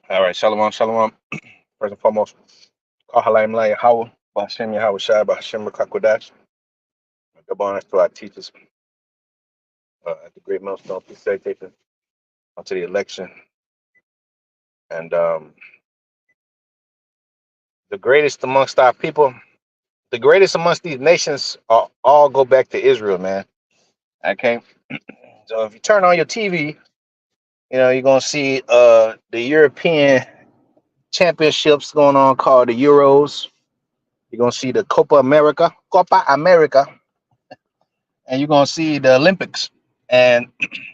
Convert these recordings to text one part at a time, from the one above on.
All right, shalom, shalom. First and foremost, Kahalayim Laya Hawa, Bahashem Yahweh Shai, Bahashem Rakakwadash. Good morning to our teachers at the Great Millstone facilitating onto the election. And the greatest amongst our people, the greatest amongst these nations all go back to Israel, man. Okay. So if you turn on your TV, you're going to see the European championships going on called the Euros. You're going to see the Copa America, and you're going to see the Olympics. And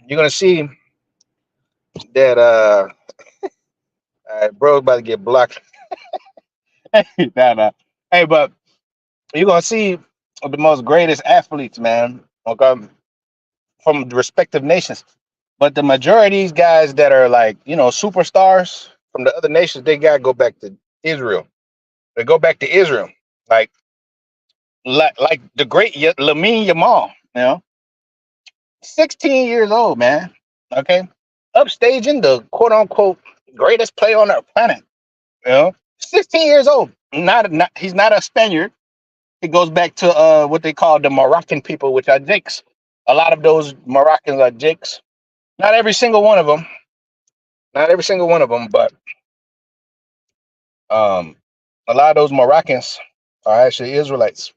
you're going to see that bro's about to get blocked. Nah, nah. Hey, but you're gonna see the most greatest athletes, man. Okay, from the respective nations. But the majority of these guys that are like superstars from the other nations, they gotta go back to Israel. They go back to Israel, like like the great Lamine Yamal. 16 years old, man. Okay, upstaging the quote unquote greatest player on the planet. 16 years old. Not he's not a Spaniard. It goes back to what they call the Moroccan people, which are Jakes. A lot of those Moroccans are Jakes. Not every single one of them. Not every single one of them, but um, a lot of those Moroccans are actually Israelites.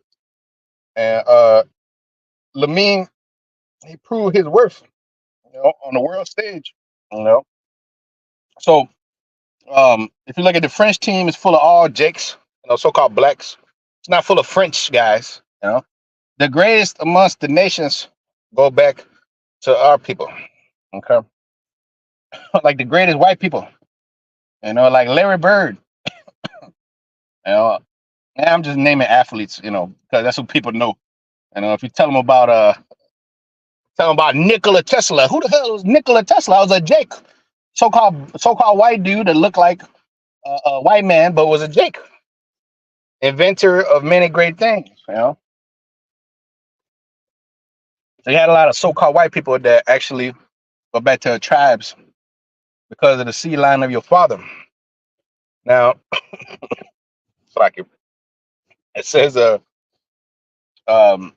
And Lamine, he proved his worth, on the world stage. You know, so if you look at the French team, it's full of all Jakes, so-called blacks. It's not full of French guys. The greatest amongst the nations go back to our people. Okay, like the greatest white people. Like Larry Bird. And I'm just naming athletes. Because that's what people know. If you tell them about Nikola Tesla, who the hell was Nikola Tesla? I was a Jake, so-called white dude that looked like a white man, but was a Jake, inventor of many great things. So you had a lot of so-called white people that actually go back to their tribes because of the seed line of your father. Now, like it says, um,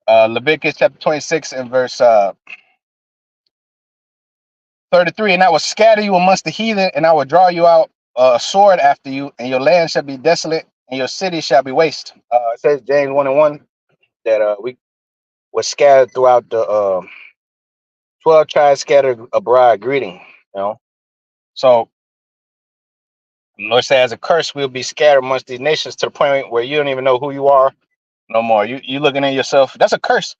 Leviticus chapter 26 and verse 33, and I will scatter you amongst the heathen, and I will draw you out a sword after you, and your land shall be desolate, and your city shall be waste. It says James 1:1 that we were scattered throughout the 12 tribes scattered abroad greeting. So the Lord says, as a curse, we'll be scattered amongst these nations to the point where you don't even know who you are no more. You looking at yourself, that's a curse.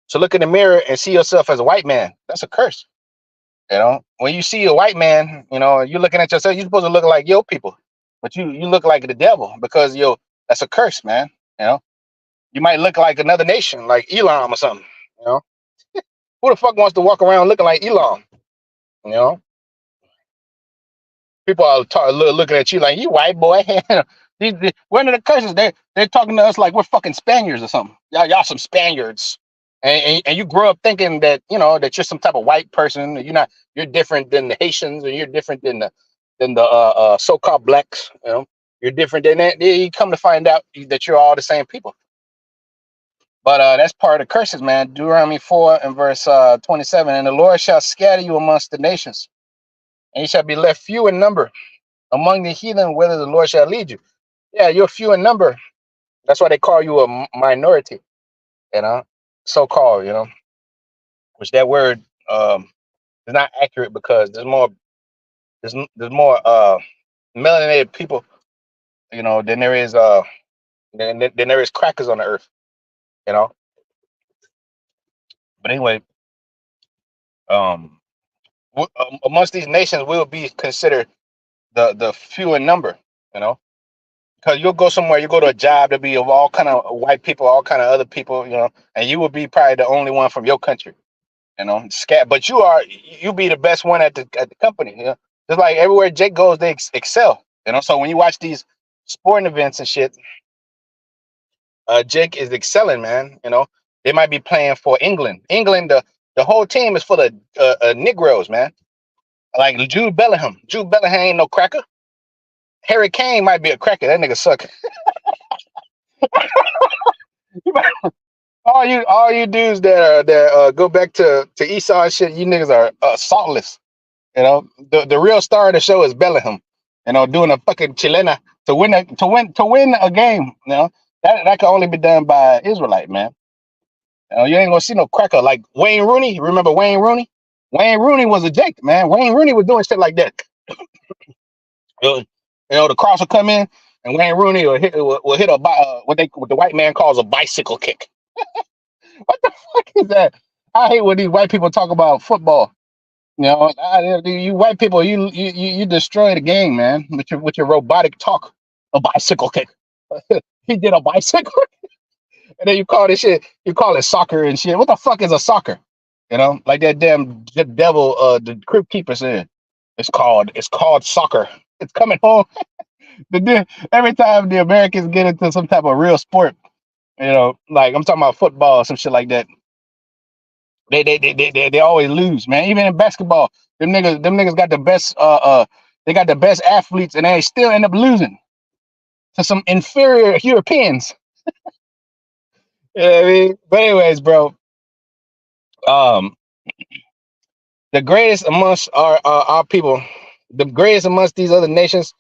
So look in the mirror and see yourself as a white man. That's a curse. When you see a white man, you're looking at yourself, you're supposed to look like your people, but you look like the devil because that's a curse, man. You might look like another nation, like Elam or something. You know, who the fuck wants to walk around looking like Elam? You know, people are looking at you like you white boy. One of the curses, they're talking to us like we're fucking Spaniards or something. Y'all some Spaniards. And you grow up thinking that that you're some type of white person. You're different than the Haitians, or you're different than the so-called blacks. You're different than that. You come to find out that you're all the same people. But that's part of the curses, man. Deuteronomy 4 and verse 27. And the Lord shall scatter you amongst the nations, and you shall be left few in number among the heathen, whither the Lord shall lead you. Yeah, you're few in number. That's why they call you a minority. So-called. Which that word is not accurate because there's more melanated people, than there is than there is crackers on the earth, you know. But anyway, um, amongst these nations, we'll be considered the few in number, you know, because you'll go somewhere, you go to a job, there'll be of all kind of white people, all kind of other people, and you will be probably the only one from your country, but you be the best one at the company, just like everywhere Jake goes, they excel, So when you watch these sporting events and shit, Jake is excelling, man. They might be playing for England. The whole team is full of Negroes, man. Like Jude Bellingham. Jude Bellingham ain't no cracker. Harry Kane might be a cracker. That nigga suck. all you dudes that go back to Esau and shit, you niggas are saltless. The real star of the show is Bellingham. Doing a fucking chilena to win a game. That can only be done by Israelite, man. You ain't gonna see no cracker like Wayne Rooney. Remember Wayne Rooney? Wayne Rooney was a Jake, man. Wayne Rooney was doing shit like that. The cross will come in, and Wayne Rooney will hit what the white man calls a bicycle kick. What the fuck is that? I hate when these white people talk about football. You white people, you destroy the game, man, with your robotic talk. A bicycle kick. He did a bicycle, and then you call this shit. You call it soccer and shit. What the fuck is a soccer? Like that damn devil, the crypt keeper said. It's called soccer. It's coming home. Every time the Americans get into some type of real sport, like I'm talking about football or some shit like that, they always lose, man. Even in basketball, them niggas got the best they got the best athletes, and they still end up losing to some inferior Europeans. You know what I mean? But anyways, bro, um, the greatest amongst our people, the greatest amongst these other nations,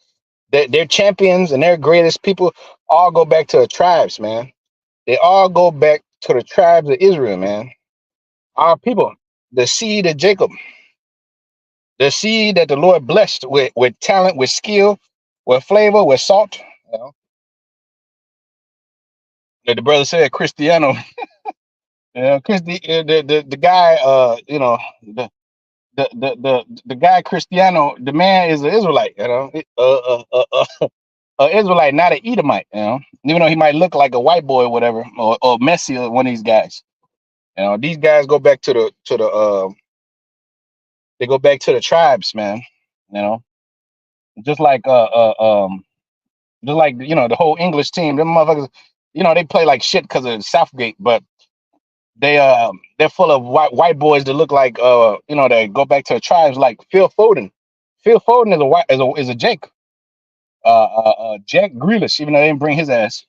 their champions and their greatest people all go back to the tribes, man. They all go back to the tribes of Israel, man. Our people, the seed of Jacob, the seed that the Lord blessed with talent, with skill, with flavor, with salt. That the brother said, Cristiano. The guy, the guy Cristiano, the man is an Israelite. Israelite, not an Edomite. Even though he might look like a white boy or whatever, or Messi or one of these guys. These guys go back they go back to the tribes, man. You know, just like the whole English team, them motherfuckers, they play like shit because of Southgate, but they're full of white boys that look like that go back to the tribes, like Phil Foden. Phil Foden is a Jake. Jack Grealish, even though they didn't bring his ass,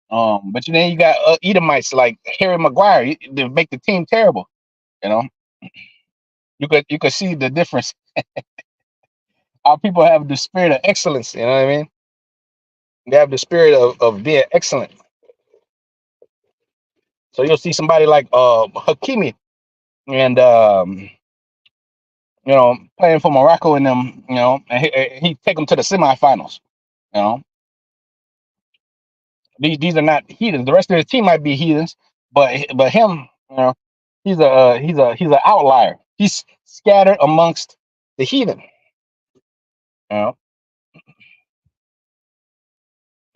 but then you got Edomites like Harry Maguire to make the team terrible. You know, you could see the difference. Our people have the spirit of excellence. You know what I mean? They have the spirit of being excellent. So you'll see somebody like Hakimi and playing for Morocco and them, and he take them to the semifinals. You know, these are not heathens. The rest of the team might be heathens, but him, he's an outlier. He's scattered amongst the heathen. You know,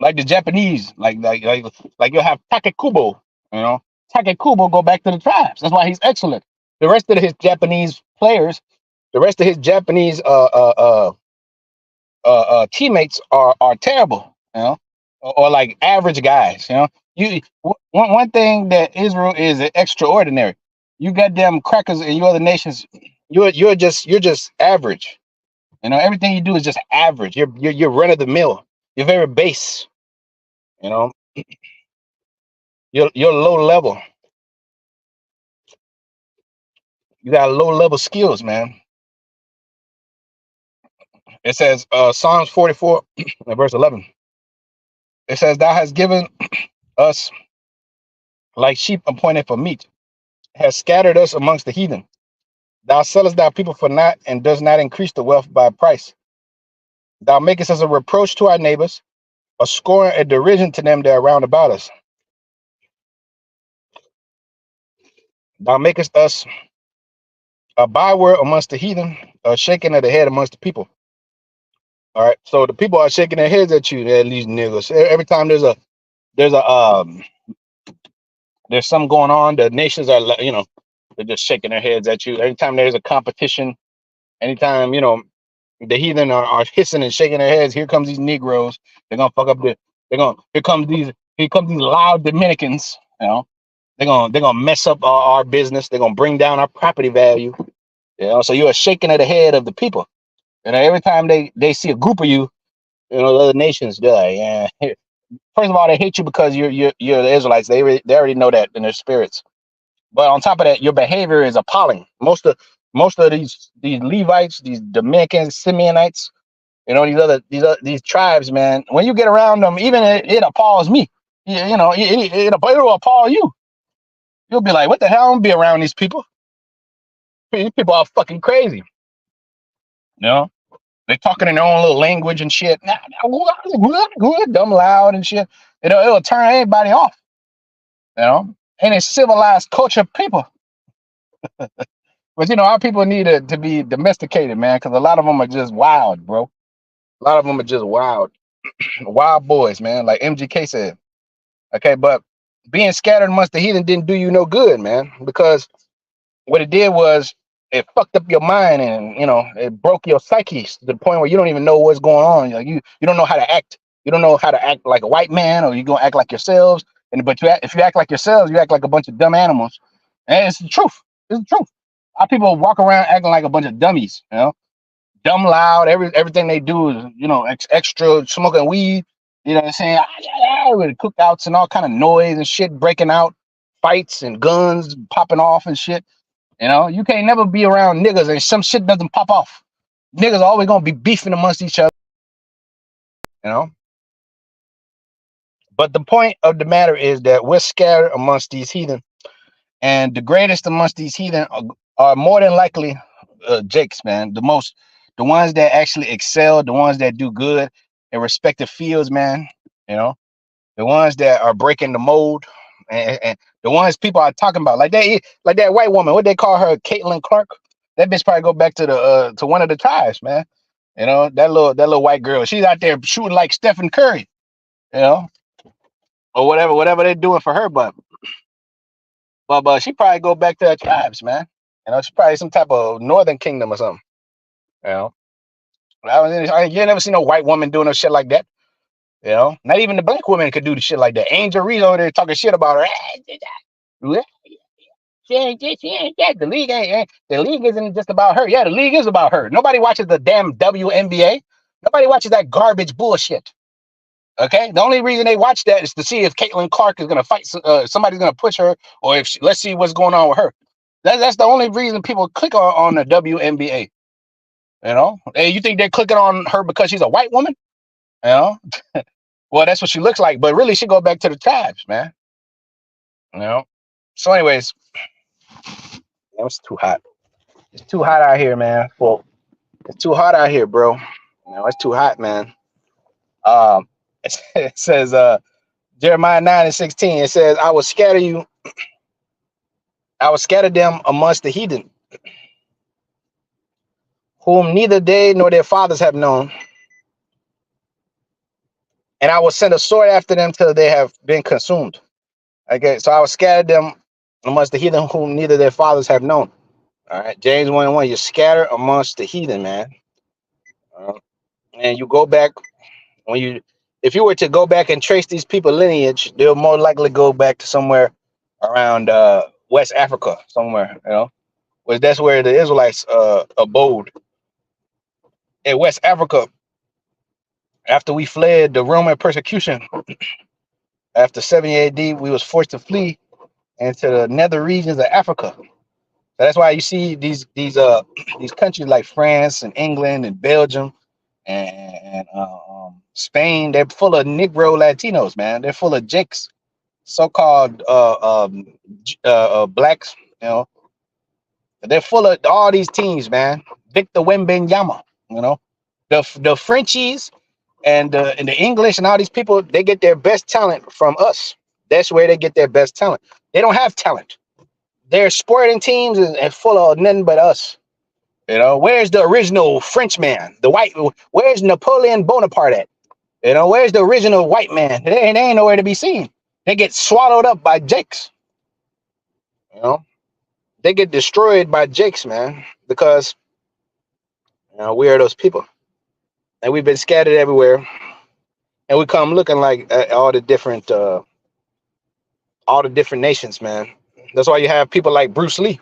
like the Japanese, like you'll have Takekubo. Takekubo go back to the tribes. That's why he's excellent. The rest of his Japanese players, the rest of his Japanese teammates are terrible. Or like average guys. One thing that Israel is extraordinary. You got them crackers in your other nations. You're just average. Everything you do is just average. You're run of the mill. You're very base. You're low level. You got low level skills, man. It says Psalms 44 verse 11. It says, "Thou hast given us like sheep appointed for meat, has scattered us amongst the heathen. Thou sellest thy people for naught, and does not increase the wealth by price. Thou makest us a reproach to our neighbors, a scorn and derision to them that are round about us. Thou makest us a byword amongst the heathen, a shaking of the head amongst the people." All right, so the people are shaking their heads at you, at these niggas. Every time there's something going on, the nations are they're just shaking their heads at you. Anytime there's a competition, anytime the heathen are hissing and shaking their heads, here comes these Negroes. They're gonna fuck up here come these loud Dominicans. They're gonna mess up our business. They're gonna bring down our property value. You know, so you're a shaking of the head of the people. You know, every time they see a group of you, you know, the other nations, they're like, yeah. First of all, they hate you because you're the Israelites. They already know that in their spirits. But on top of that, your behavior is appalling. Most of these Levites, these Dominicans, Simeonites, you know, these tribes, man. When you get around them, even it appalls me. You know, it'll appall you. You'll be like, what the hell? I'm gonna be around these people. These people are fucking crazy. You know, they're talking in their own little language and shit. Dumb loud and shit. It'll turn everybody off. You know, and it's civilized culture people. But you know, our people need to be domesticated, man, because a lot of them are just wild, bro. A lot of them are just wild, wild boys, man. Like MGK said. Okay, but being scattered amongst the heathen didn't do you no good, man, because what it did was it fucked up your mind, and you know, it broke your psyche to the point where you don't even know what's going on. Like you don't know how to act. You don't know how to act like a white man, or you gonna act like yourselves. And but if you act like yourselves, you act like a bunch of dumb animals. And it's the truth. It's the truth. Our people walk around acting like a bunch of dummies. You know, dumb loud. Everything they do is, you know, extra smoking weed. You know what I'm saying? With cookouts and all kind of noise and shit breaking out, fights and guns popping off and shit. You know, you can't never be around niggas and some shit doesn't pop off. Niggas are always gonna be beefing amongst each other. You know. But the point of the matter is that we're scattered amongst these heathen, and the greatest amongst these heathen are more than likely Jakes, man. The ones that actually excel, the ones that do good in respective fields, man. You know, the ones that are breaking the mold, and the ones people are talking about, like that white woman. What they call her, Caitlin Clark. That bitch probably go back to the to one of the tribes, man. You know, that little white girl. She's out there shooting like Stephen Curry. You know, or whatever they're doing for her, but she probably go back to her tribes, man. You know, she's probably some type of northern kingdom or something. You know, you never seen no white woman doing no shit like that. You know, not even the black woman could do the shit like that. Angel Reese over there talking shit about her. She ain't this, she ain't that. The league isn't just about her. Yeah, the league is about her. Nobody watches the damn WNBA. Nobody watches that garbage bullshit. Okay, the only reason they watch that is to see if Caitlin Clark is gonna fight. Somebody's gonna push her, or if let's see what's going on with her. That's the only reason people click on the WNBA. You know, hey, you think they're clicking on her because she's a white woman? You know, well, that's what she looks like, but really, she go back to the tribes, man. You know. So, anyways, it's too hot. It's too hot out here, man. Well, it's too hot out here, bro. You know, it's too hot, man. Um, it says, Jeremiah 9:16. It says, I will scatter you. I will scatter them amongst the heathen, whom neither they nor their fathers have known. And I will send a sword after them till they have been consumed. Okay, so I will scatter them amongst the heathen whom neither their fathers have known. All right, James 1:1. You scatter amongst the heathen, man. And you go back if you were to go back and trace these people lineage, they'll more likely go back to somewhere around West Africa, somewhere, you know, because that's where the Israelites abode in West Africa. After we fled the Roman persecution, after 70 AD, we was forced to flee into the nether regions of Africa. So that's why you see these countries like France and England and Belgium and Spain. They're full of Negro Latinos, man. They're full of Jakes, so-called blacks. You know, they're full of all these teams, man. Victor Wembanyama, you know, the Frenchies and the English and all these people, they get their best talent from us. That's where they get their best talent. They don't have talent. Their sporting teams is full of nothing but us. You know, where's the original Frenchman? The white, where's Napoleon Bonaparte at? You know, where's the original white man? They ain't nowhere to be seen. They get swallowed up by Jakes. You know, they get destroyed by Jakes, man, because you know we are those people, and we've been scattered everywhere, and we come looking like all the different nations, man. That's why you have people like Bruce Lee.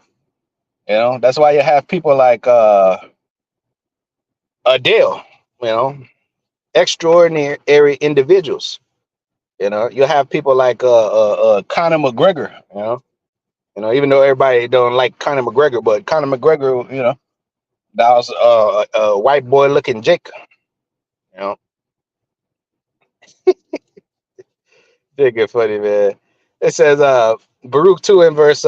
You know, that's why you have people like Adele, you know, extraordinary individuals. You know, you have people like Conor McGregor, even though everybody don't like Conor McGregor, but Conor McGregor, that was a white boy looking Jake, you know. They get funny, man. It says Baruch 2 in verse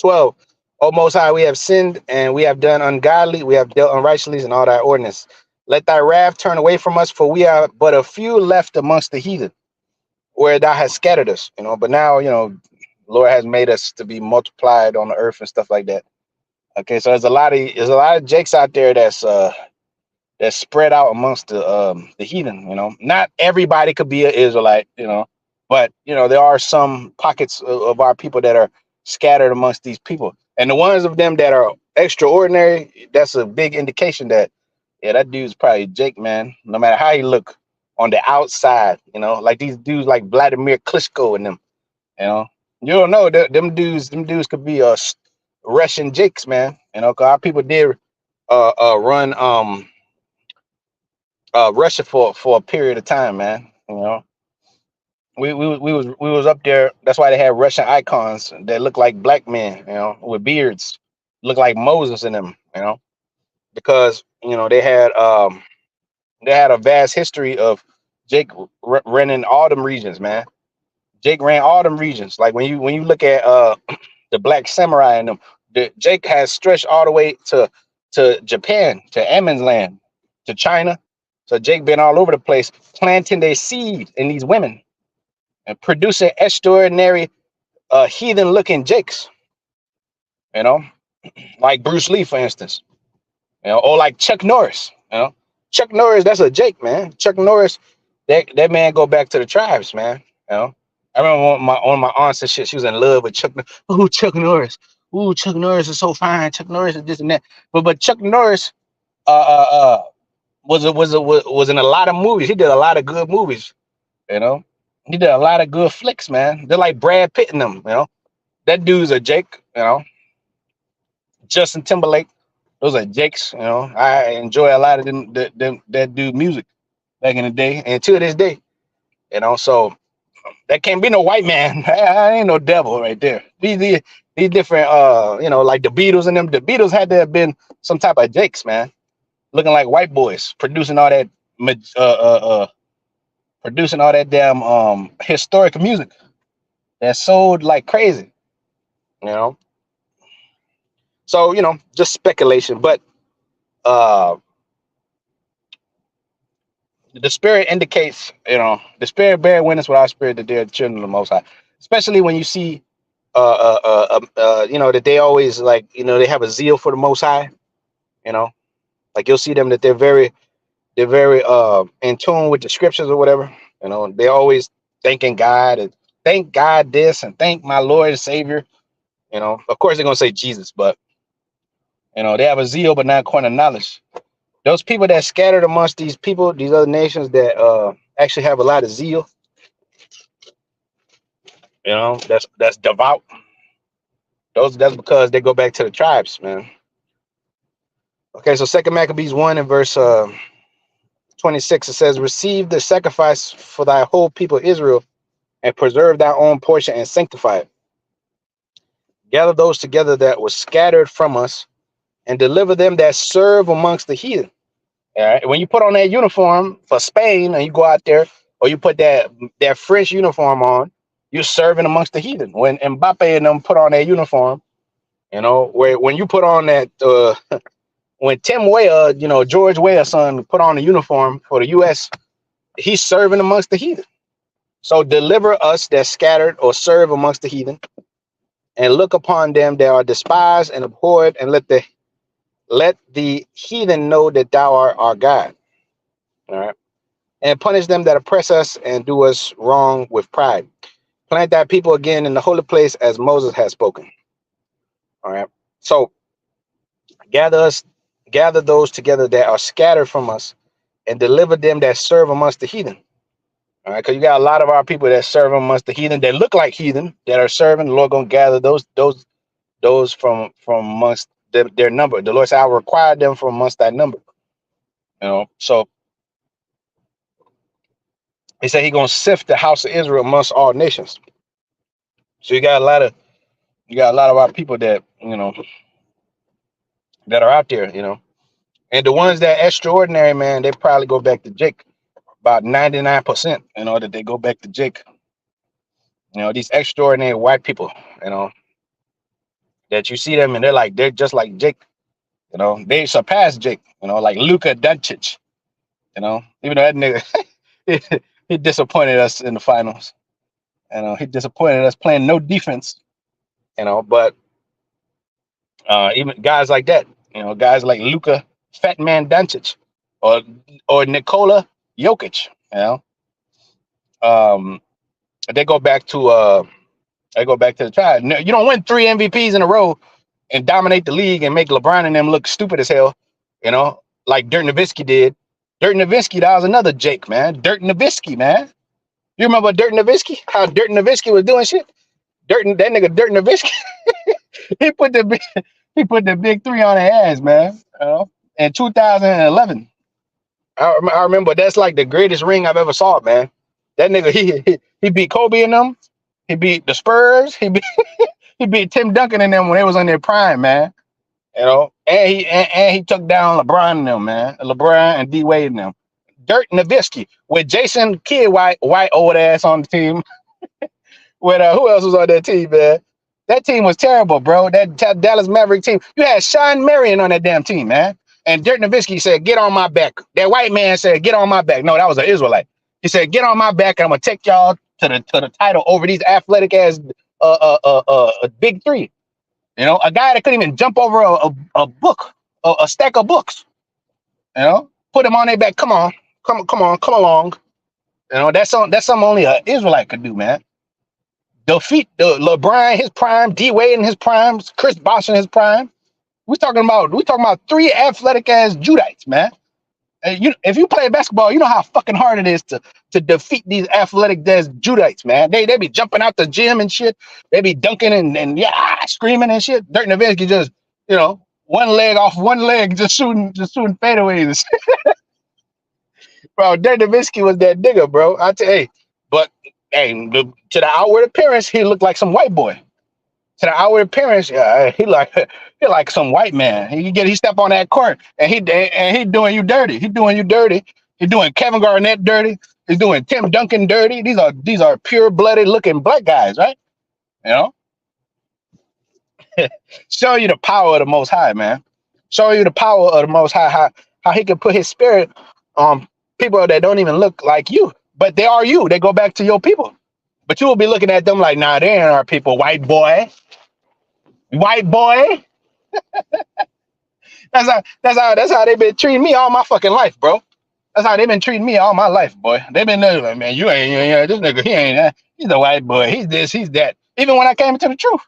12. O Most High, we have sinned and we have done ungodly, we have dealt unrighteously in all thy ordinance. Let thy wrath turn away from us, for we are but a few left amongst the heathen, where thou hast scattered us, But now, Lord has made us to be multiplied on the earth and stuff like that. Okay, so there's a lot of Jakes out there that's spread out amongst the heathen. Not everybody could be an Israelite, but there are some pockets of our people that are scattered amongst these people, and the ones of them that are extraordinary, that's a big indication that that dude's probably Jake, man. No matter how he look on the outside, like these dudes like Vladimir Klitschko and them, you know, you don't know them dudes could be Russian Jakes, man. 'Cause our people did run Russia for a period of time, man. We was up there. That's why they had Russian icons that look like black men, with beards, look like Moses in them, because they had a vast history of Jake running all them regions, man. Jake ran all them regions. Like when you look at the Black Samurai and them, Jake has stretched all the way to Japan, to Ammon's land, to China. So Jake been all over the place, planting their seed in these women and producing extraordinary heathen looking Jakes, you know, like Bruce Lee, for instance, or like Chuck Norris, Chuck Norris, that's a Jake, man. Chuck Norris, that man go back to the tribes, man. I remember one of my aunts and shit. She was in love with Chuck. Oh, Chuck Norris. Ooh, Chuck Norris is so fine. Chuck Norris is this and that. But Chuck Norris uh uh, uh was in a lot of movies. He did a lot of good movies. You know, he did a lot of good flicks, man. They're like Brad Pitt in them. That dude's a Jake. Justin Timberlake. Those are Jakes. I enjoy a lot of that dude music back in the day and to this day. So that can't be no white man. I ain't no devil right there. These different like the Beatles and them. The Beatles had to have been some type of Jakes, man, looking like white boys, producing all that damn historic music that sold like crazy. You know, so just speculation, but uh the spirit indicates, the spirit bear witness with our spirit that they're the children of the Most High. Especially when you see, that they always like, they have a zeal for the Most High. You know, like you'll see them that they're very in tune with the scriptures or whatever. They always thanking God and thank God this and thank my Lord and Savior. Of course they're gonna say Jesus, but they have a zeal, but not according to knowledge. Those people that scattered amongst these people, these other nations that actually have a lot of zeal, that's devout. That's because they go back to the tribes, man. Okay, so Second Maccabees 1 and verse 26, it says, "Receive the sacrifice for thy whole people Israel, and preserve thy own portion and sanctify it. Gather those together that were scattered from us, and deliver them that serve amongst the heathen." All right. When you put on that uniform for Spain and you go out there, or you put that French uniform on, you're serving amongst the heathen. When Mbappe and them put on that uniform, when you put on that, when Tim Weah, George Weah's son, put on the uniform for the U.S., he's serving amongst the heathen. So deliver us that scattered or serve amongst the heathen, and look upon them that are despised and abhorred, and let the heathen know that thou art our God. All right. And punish them that oppress us and do us wrong with pride. Plant thy people again in the holy place as Moses has spoken. All right. So gather those together that are scattered from us, and deliver them that serve amongst the heathen. All right, because you got a lot of our people that serve amongst the heathen that look like heathen that are serving. The Lord gonna gather those those from amongst their number. The Lord said, I require them from amongst that number. So he said he gonna sift the house of Israel amongst all nations. So you got a lot of our people that that are out there, and the ones that extraordinary, man, they probably go back to Jake. About 99%, that they go back to Jake. These extraordinary white people, you know, that you see them and they're just like Jake. They surpassed Jake. Like Luka Doncic. Even though that nigga he disappointed us in the finals. He disappointed us playing no defense. But even guys like that, guys like Luka Fat Man Doncic or Nikola Jokic, um, they go back to the tribe. No, you don't win 3 MVPs in a row and dominate the league and make LeBron and them look stupid as hell, like Dirk Nowitzki did. Dirk Nowitzki, that was another Jake, man. Dirk Nowitzki, man. You remember Dirk Nowitzki? How Dirk Nowitzki was doing shit? That nigga Dirk Nowitzki, he put the big 3 on their ass, man. In 2011. I remember that's like the greatest ring I've ever saw, man. That nigga, he beat Kobe and them. He beat the Spurs. He beat Tim Duncan and them when they was on their prime, man. And he took down LeBron and them, man. LeBron and D Wade and them. Dirk Nowitzki with Jason Kidd, white old ass on the team. With who else was on that team, man? That team was terrible, bro. That Dallas Maverick team. You had Sean Marion on that damn team, man. And Dirk Nowitzki said, "Get on my back." That white man said, "Get on my back." No, that was an Israelite. He said, "Get on my back, and I'm gonna take y'all to the title over these athletic ass big 3." A guy that couldn't even jump over a book, a stack of books. Put him on their back. Come on, come along. That's something only an Israelite could do, man. Defeat the LeBron, his prime, D Wade in his prime, Chris Bosh in his prime. We talking about 3 athletic ass Judites, man. And if you play basketball, you know how fucking hard it is to defeat these athletic ass Judites, man. They be jumping out the gym and shit. They be dunking and screaming and shit. Dirk Nowitzki just one leg off one leg, just shooting fadeaways. Bro, Dirk Nowitzki was that nigga, bro. I tell you, but hey, to the outward appearance, he looked like some white boy. To the outward appearance, he like some white man. He step on that court and he doing you dirty. He doing you dirty. He's doing Kevin Garnett dirty. He's doing Tim Duncan dirty. These are pure blooded looking black guys, right? Show you the power of the Most High, man. Show you the power of the Most High. How he can put his spirit on people that don't even look like you, but they are you. They go back to your people. But you will be looking at them like, nah, they ain't our people, white boy. White boy. That's how they've been treating me all my fucking life, bro. That's how they've been treating me all my life, boy. They've been like, man, you ain't this nigga, he ain't that. He's a white boy. He's this, he's that. Even when I came into the truth.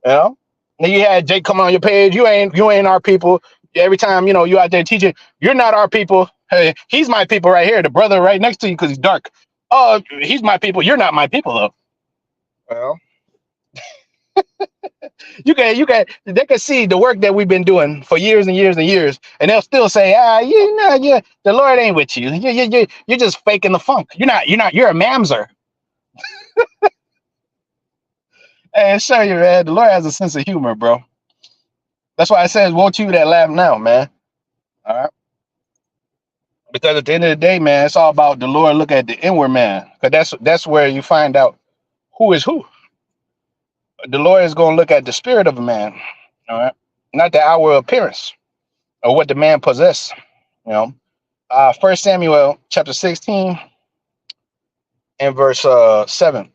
And you had Jake come on your page, you ain't our people. Every time, you out there teaching, you're not our people. Hey, he's my people right here, the brother right next to you because he's dark. Oh, he's my people. You're not my people, though. Well, they can see the work that we've been doing for years and years and years, and they'll still say, the Lord ain't with you. You're just faking the funk. You're a mamzer. And show you, man, the Lord has a sense of humor, bro. That's why it says, won't you that laugh now, man? All right. Because at the end of the day, man, it's all about the Lord look at the inward man. Because that's where you find out who is who. The Lord is going to look at the spirit of a man, all right, not the outward appearance or what the man possess. 1 Samuel chapter 16 and verse 7.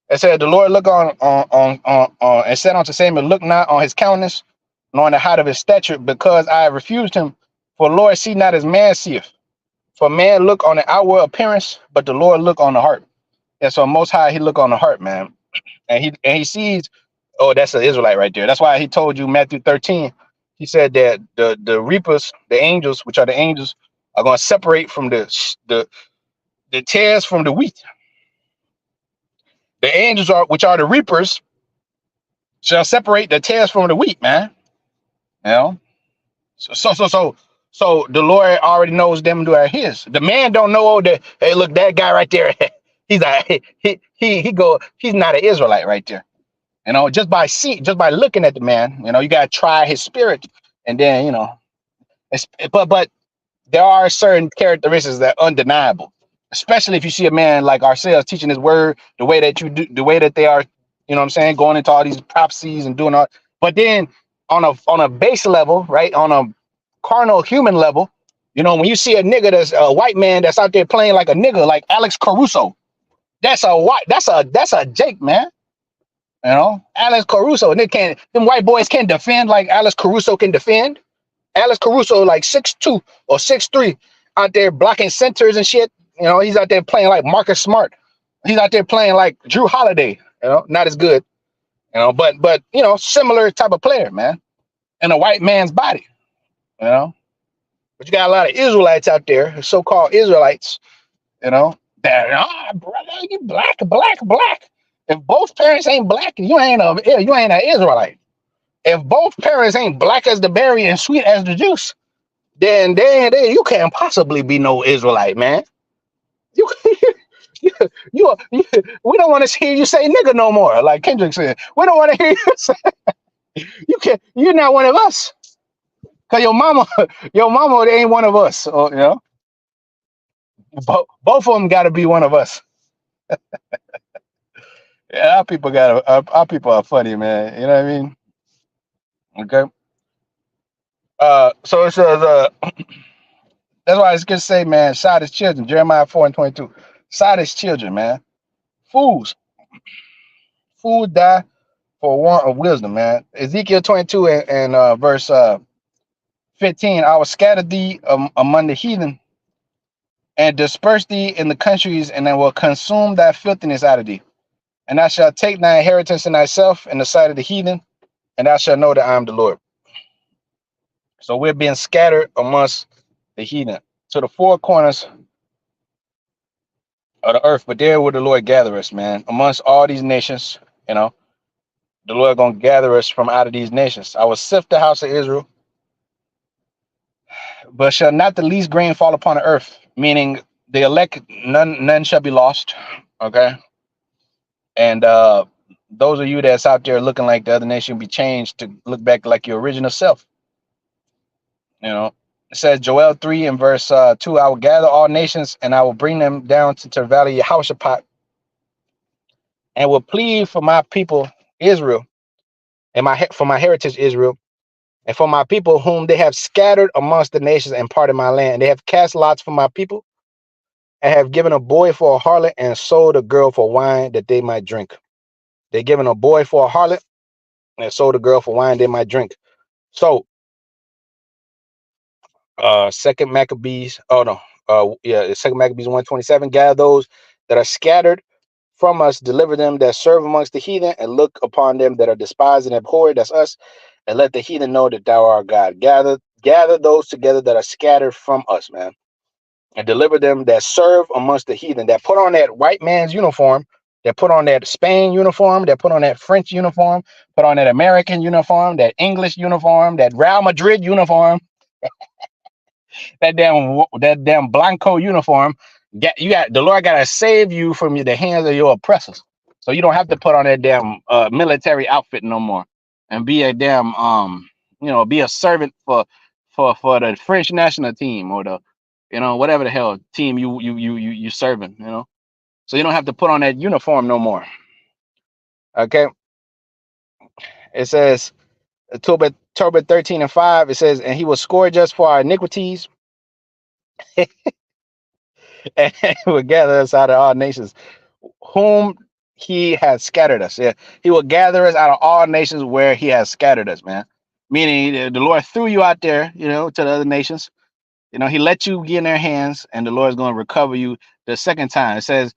It said, the Lord look on and said unto Samuel, look not on his countenance, nor on the height of his stature, because I have refused him. For the Lord see not as man seeth. For man look on the outward appearance, but the Lord look on the heart. And so Most High, he look on the heart, man. And he sees, oh, that's an Israelite right there. That's why he told you Matthew 13. He said that the reapers, the angels, which are the angels, are going to separate from the tares from the wheat. The angels which are the reapers, shall separate the tares from the wheat, man. You know, so the Lord already knows them to are His. The man don't know that. Hey, look, that guy right there. He's like he's not an Israelite right there. You know, just by looking at the man. You know, you gotta try his spirit, and then it's, but there are certain characteristics that are undeniable, especially if you see a man like ourselves teaching his word the way that you do, the way that they are, you know what I'm saying, going into all these prophecies and doing all. But then on a base level, right, on a carnal human level, when you see a nigga that's a white man that's out there playing like a nigga, like Alex Caruso, that's a Jake, man. Alex Caruso, and them white boys can't defend like Alex Caruso can defend. Alex Caruso, like 6'2" or 6'3", out there blocking centers and shit. He's out there playing like Marcus Smart. He's out there playing like Drew Holiday. Not as good. But similar type of player, man. In a white man's body. But you got a lot of Israelites out there, so-called Israelites. That brother, you black. If both parents ain't black, you ain't an Israelite. If both parents ain't black as the berry and sweet as the juice, then you can't possibly be no Israelite, man. You, we don't want to hear you say nigga no more. Like Kendrick said, we don't want to hear you say you're not one of us. Cause your mama ain't one of us. Both of them got to be one of us. Yeah, our people are funny, man. You know what I mean? Okay. So it says, that's why it's good to say, man, shout his children. Jeremiah 4:22. Shout his children, man. Fools die for want of wisdom, man. Ezekiel 22 and verse 15. I will scatter thee among the heathen and disperse thee in the countries, and I will consume thy filthiness out of thee. And thou shalt take thy inheritance in thyself in the sight of the heathen, and thou shalt know that I am the Lord. So we're being scattered amongst the heathen to the four corners of the earth, but there will the Lord gather us, man, amongst all these nations. The Lord gonna gather us from out of these nations. I will sift the house of Israel, but shall not the least grain fall upon the earth? Meaning the elect, none shall be lost. Okay, and those of you that's out there looking like the other nation be changed to look back like your original self. It says Joel 3 and verse 2. I will gather all nations and I will bring them down to the valley of Yehoshaphat, and will plead for my people Israel, and for my heritage Israel, and for my people whom they have scattered amongst the nations and parted my land. They have cast lots for my people, and have given a boy for a harlot, and sold a girl for wine that they might drink. They given a boy for a harlot, and sold a girl for wine they might drink. So Second Maccabees, Second Maccabees 1:27, gather those that are scattered from us, deliver them that serve amongst the heathen, and look upon them that are despised and abhorred, that's us, and let the heathen know that thou art God. Gather those together that are scattered from us, man, and deliver them that serve amongst the heathen, that put on that white man's uniform, that put on that Spain uniform, that put on that French uniform, put on that American uniform, that English uniform, that Real Madrid uniform, that damn Blanco uniform. The Lord gotta save you from the hands of your oppressors, so you don't have to put on that damn military outfit no more, and be a damn be a servant for the French national team, or the whatever the hell team you serving. So you don't have to put on that uniform no more. Okay, it says Tobit 13 and 5. It says, and he will scourge us for our iniquities, and will gather us out of all nations, whom he has scattered us. Yeah, he will gather us out of all nations where he has scattered us, man. Meaning the Lord threw you out there, to the other nations. He let you get in their hands, and the Lord is going to recover you the second time. It says,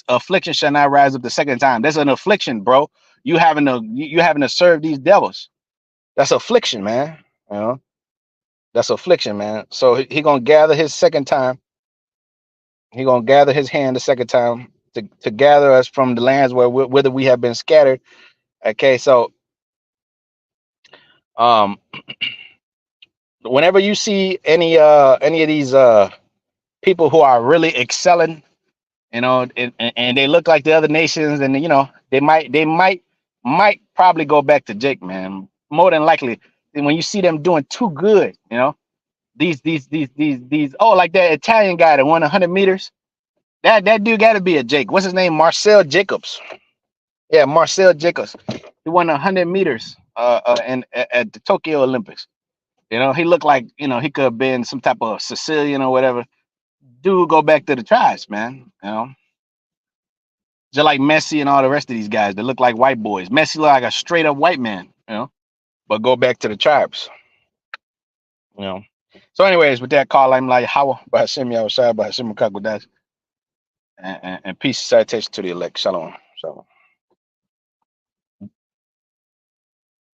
affliction shall not rise up the second time. That's an affliction, bro. You having to serve these devils. That's affliction, man. That's affliction, man. So he gonna gather his second time. He gonna gather his hand the second time to gather us from the lands whither we have been scattered. Okay, so Um, whenever you see any of these people who are really excelling, and they look like the other nations, and they might probably go back to Jake, man. More than likely, and when you see them doing too good, these oh, like that Italian guy that won 100 meters. That dude got to be a Jake. What's his name? Marcel Jacobs. Yeah, Marcel Jacobs. He won 100 meters at the Tokyo Olympics. He looked like he could have been some type of Sicilian or whatever. Dude, go back to the tribes, man. Just like Messi and all the rest of these guys that look like white boys. Messi look like a straight up white man, but go back to the tribes, you know. So, anyways, with that call, I'm like, how about Simi outside by Simi Kakudas and peace citation to the elect. Shalom. Shalom.